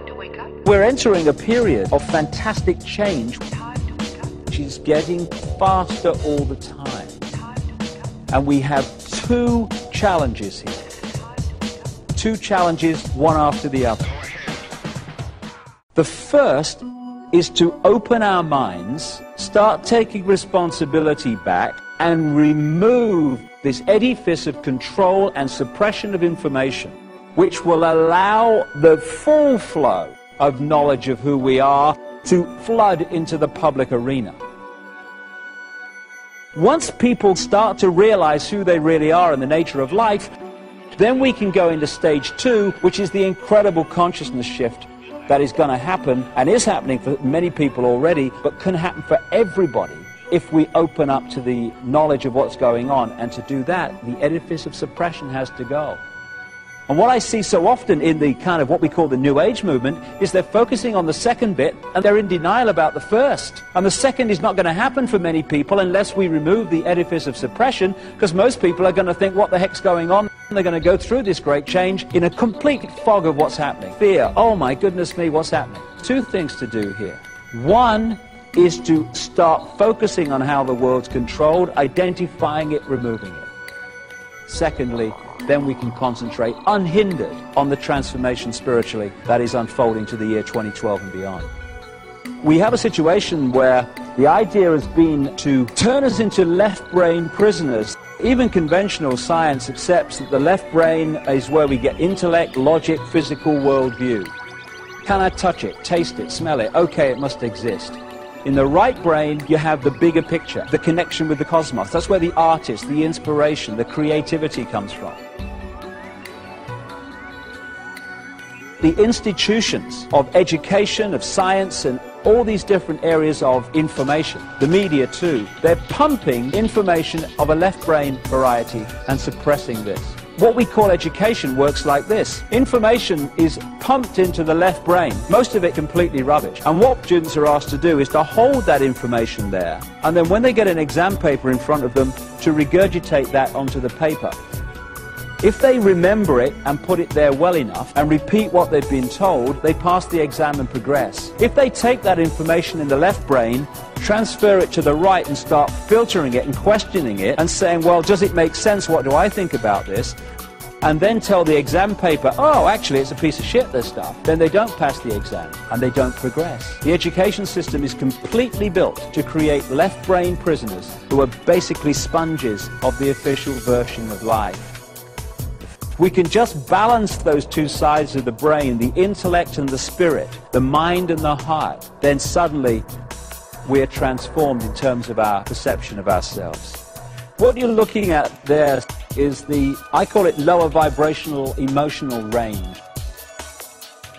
Time to wake up. We're entering a period of fantastic change, which is getting faster all the time. And we have two challenges here. Two challenges, one after the other. The first is to open our minds, start taking responsibility back, and remove this edifice of control and suppression of information, which will allow the full flow of knowledge of who we are to flood into the public arena. Once people start to realize who they really are and the nature of life, then we can go into stage two, which is the incredible consciousness shift that is going to happen and is happening for many people already, but can happen for everybody if we open up to the knowledge of what's going on. And to do that, the edifice of suppression has to go. And what I see so often in the kind of what we call the New Age movement is they're focusing on the second bit and they're in denial about the first. And the second is not going to happen for many people unless we remove the edifice of suppression, because most people are going to think, what the heck's going on? And they're going to go through this great change in a complete fog of what's happening. Fear, oh my goodness me, what's happening? Two things to do here. One is to start focusing on how the world's controlled, identifying it, removing it. Secondly, then we can concentrate unhindered on the transformation spiritually that is unfolding to the year 2012 and beyond. We have a situation where the idea has been to turn us into left brain prisoners. Even conventional science accepts that the left brain is where we get intellect, logic, physical worldview. Can I touch it, taste it, smell it? Okay, it must exist. In the right brain, you have the bigger picture, the connection with the cosmos. That's where the artist, the inspiration, the creativity comes from. The institutions of education, of science, and all these different areas of information, the media too, they're pumping information of a left brain variety and suppressing this. What we call education works like this. Information is pumped into the left brain, most of it completely rubbish. And what students are asked to do is to hold that information there, and then when they get an exam paper in front of them, to regurgitate that onto the paper. If they remember it and put it there well enough and repeat what they've been told, they pass the exam and progress. If they take that information in the left brain, transfer it to the right and start filtering it and questioning it and saying, well, does it make sense? What do I think about this? And then tell the exam paper, oh, actually, it's a piece of shit, this stuff. Then they don't pass the exam and they don't progress. The education system is completely built to create left brain prisoners who are basically sponges of the official version of life. We can just balance those two sides of the brain, the intellect and the spirit, the mind and the heart, then suddenly we're transformed in terms of our perception of ourselves. What you're looking at there is I call it lower vibrational emotional range.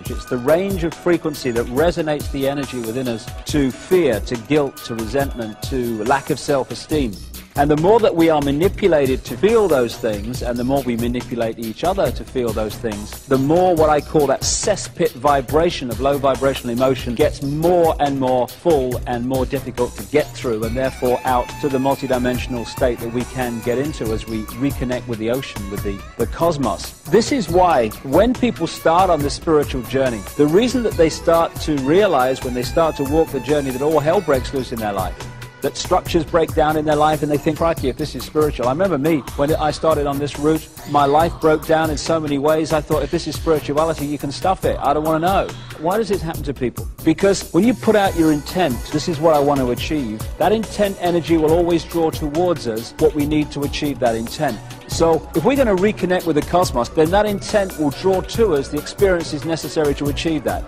It's the range of frequency that resonates the energy within us to fear, to guilt, to resentment, to lack of self-esteem. And the more that we are manipulated to feel those things, and the more we manipulate each other to feel those things, the more what I call that cesspit vibration of low vibrational emotion gets more and more full and more difficult to get through, and therefore out to the multidimensional state that we can get into as we reconnect with the ocean, with the cosmos. This is why when people start on this spiritual journey, the reason that they start to realize when they start to walk the journey that all hell breaks loose in their life, that structures break down in their life, and they think, crikey, if this is spiritual. I remember me, when I started on this route, my life broke down in so many ways. I thought, if this is spirituality, you can stuff it. I don't want to know. Why does it happen to people? Because when you put out your intent, this is what I want to achieve, that intent energy will always draw towards us what we need to achieve that intent. So if we're going to reconnect with the cosmos, then that intent will draw to us the experiences necessary to achieve that.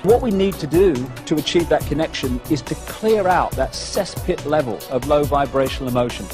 What we need to do to achieve that connection is to clear out that cesspit level of low vibrational emotion.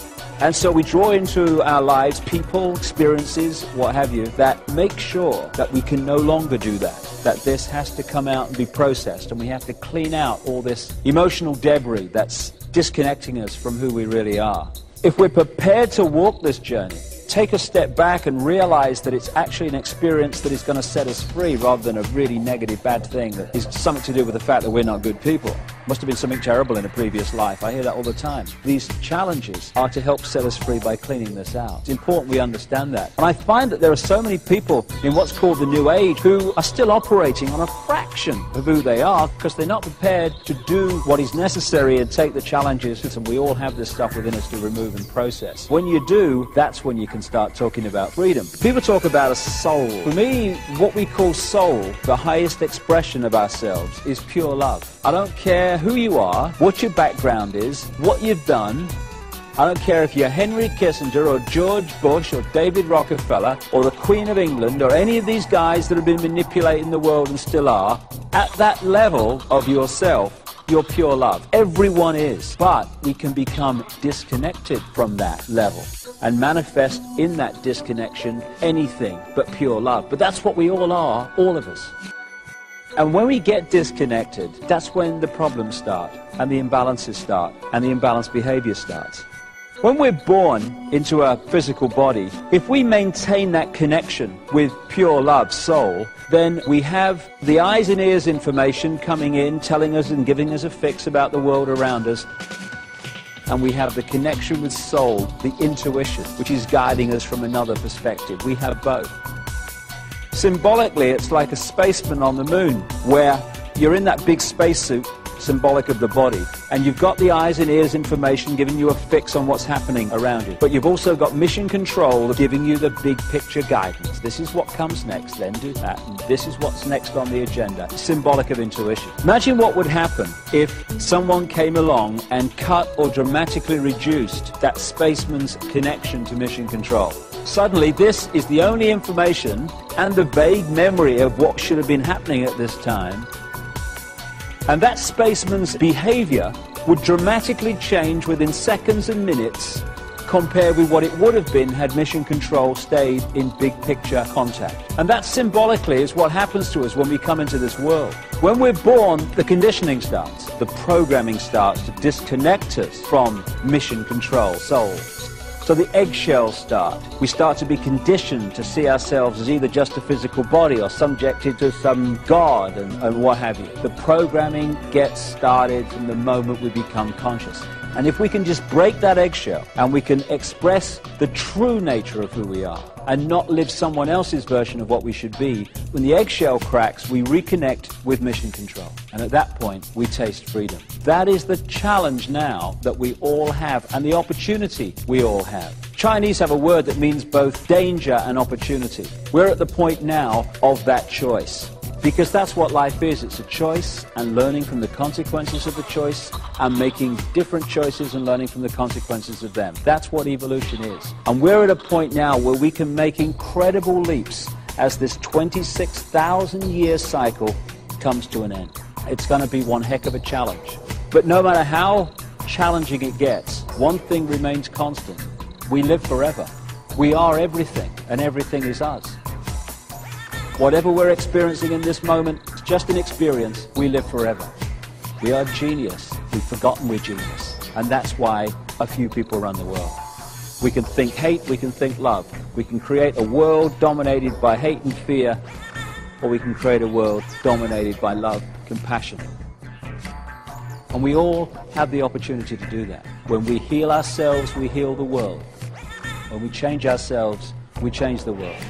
And so we draw into our lives people, experiences, what have you, that make sure that we can no longer do that this has to come out and be processed, and we have to clean out all this emotional debris that's disconnecting us from who we really are. If we're prepared to walk this journey, take a step back and realize that it's actually an experience that is going to set us free rather than a really negative, bad thing that is something to do with the fact that we're not good people. Must have been something terrible in a previous life. I hear that all the time. These challenges are to help set us free by cleaning this out. It's important we understand that. And I find that there are so many people in what's called the New Age who are still operating on a fraction of who they are because they're not prepared to do what is necessary and take the challenges. And we all have this stuff within us to remove and process. When you do, that's when you can start talking about freedom. People talk about a soul. For me, what we call soul, the highest expression of ourselves, is pure love. I don't care who you are, what your background is, what you've done. I don't care if you're Henry Kissinger or George Bush or David Rockefeller or the Queen of England or any of these guys that have been manipulating the world and still are. At that level of yourself, you're pure love. Everyone is. But we can become disconnected from that level and manifest in that disconnection anything but pure love. But that's what we all are, all of us. And when we get disconnected, that's when the problems start, and the imbalances start, and the imbalanced behavior starts. When we're born into a physical body, if we maintain that connection with pure love, soul, then we have the eyes and ears information coming in, telling us and giving us a fix about the world around us. And we have the connection with soul, the intuition, which is guiding us from another perspective. We have both. Symbolically, it's like a spaceman on the moon, where you're in that big spacesuit, symbolic of the body, and you've got the eyes and ears information giving you a fix on what's happening around you. But you've also got mission control giving you the big picture guidance. This is what comes next, then do that, and this is what's next on the agenda. Symbolic of intuition. Imagine what would happen if someone came along and cut or dramatically reduced that spaceman's connection to mission control. Suddenly, this is the only information and the vague memory of what should have been happening at this time. And that spaceman's behavior would dramatically change within seconds and minutes compared with what it would have been had mission control stayed in big picture contact. And that symbolically is what happens to us when we come into this world. When we're born, the conditioning starts. The programming starts to disconnect us from mission control, soul. So the eggshells start. We start to be conditioned to see ourselves as either just a physical body or subjected to some god and what have you. The programming gets started from the moment we become conscious. And if we can just break that eggshell and we can express the true nature of who we are and not live someone else's version of what we should be, when the eggshell cracks, we reconnect with mission control. And at that point, we taste freedom. That is the challenge now that we all have and the opportunity we all have. Chinese have a word that means both danger and opportunity. We're at the point now of that choice. Because that's what life is. It's a choice and learning from the consequences of the choice and making different choices and learning from the consequences of them. That's what evolution is. And we're at a point now where we can make incredible leaps as this 26,000-year cycle comes to an end. It's going to be one heck of a challenge. But no matter how challenging it gets, one thing remains constant. We live forever. We are everything, and everything is us. Whatever we're experiencing in this moment, it's just an experience. We live forever. We are genius. We've forgotten we're genius. And that's why a few people run the world. We can think hate, we can think love. We can create a world dominated by hate and fear, or we can create a world dominated by love, compassion. And we all have the opportunity to do that. When we heal ourselves, we heal the world. When we change ourselves, we change the world.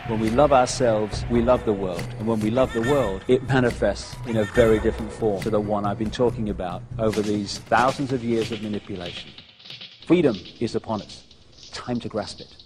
When we love ourselves, we love the world. And when we love the world, it manifests in a very different form to the one I've been talking about over these thousands of years of manipulation. Freedom is upon us. Time to grasp it.